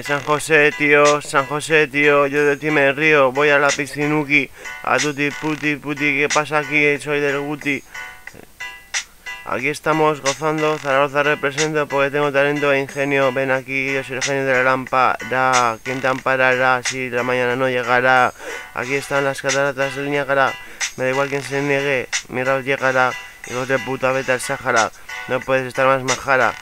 San José, tío, yo de ti me río, voy a la piscinuki, a tutti puti, ¿qué pasa aquí? Soy del Guti. Aquí estamos gozando, Zaragoza represento porque tengo talento e ingenio, ven aquí, yo soy el genio de la lámpara, ¿quién te amparará si la mañana no llegará? Aquí están las cataratas del Niágara, me da igual quien se niegue, mi rap llegará, hijos de puta, vete al Sáhara, no puedes estar más majara.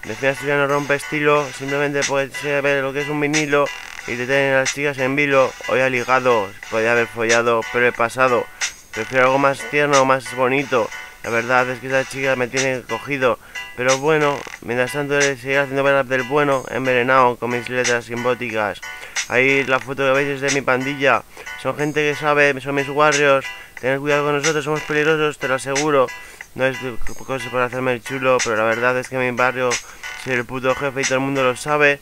Decía Asturiano rompe estilo, simplemente puedes ver lo que es un vinilo y te tienen a las chicas en vilo. Hoy ha ligado, podía haber follado, pero he pasado. Prefiero algo más tierno, más bonito. La verdad es que esa chica me tiene cogido. Pero bueno, mientras tanto seguir haciendo rap del bueno, envenenado con mis letras simbóticas. Ahí la foto que veis es de mi pandilla. Son gente que sabe, son mis warriors. Tened cuidado con nosotros, somos peligrosos, te lo aseguro. No es cosa para hacerme el chulo, pero la verdad es que en mi barrio soy el puto jefe y todo el mundo lo sabe.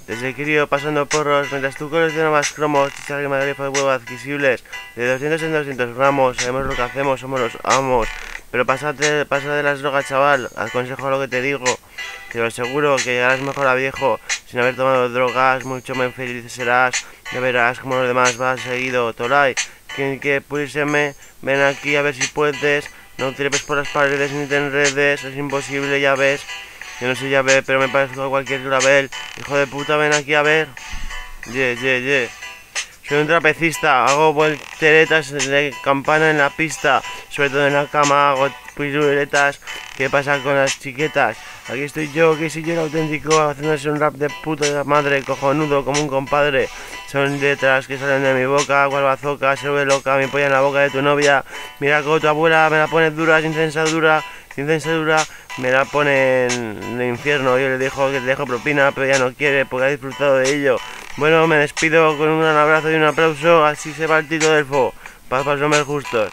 Desde crío pasando porros, mientras tú coleccionas más cromos, chichas y madrifas de huevo adquisibles, de 200 en 200 gramos, sabemos lo que hacemos, somos los amos. Pero pasa de las drogas, chaval, aconsejo lo que te digo. Te lo aseguro que llegarás mejor a viejo, sin haber tomado drogas, mucho más feliz serás. Ya verás como los demás vas seguido, Tolai. Quien quiere pulírseme, ven aquí a ver si puedes. No trepes por las paredes ni te enredes, es imposible, ya ves. Yo no soy llave, pero me parezco a cualquier clavel. Hijo de puta, ven aquí a ver. Soy un trapecista, hago volteretas de campana en la pista. Sobre todo en la cama hago piruetas. ¿Qué pasa con las chiquetas? Aquí estoy yo, que soy yo el auténtico, haciéndose un rap de puta madre, cojonudo como un compadre. Son letras que salen de mi boca, cual bazooka, se vuelve loca, mi polla en la boca de tu novia. Mira como tu abuela me la pone dura, sin censadura, me la pone en el infierno. Yo le digo que le dejo propina, pero ella no quiere porque ha disfrutado de ello. Bueno, me despido con un gran abrazo y un aplauso, así se va el Tito del Fo, para los hombres justos.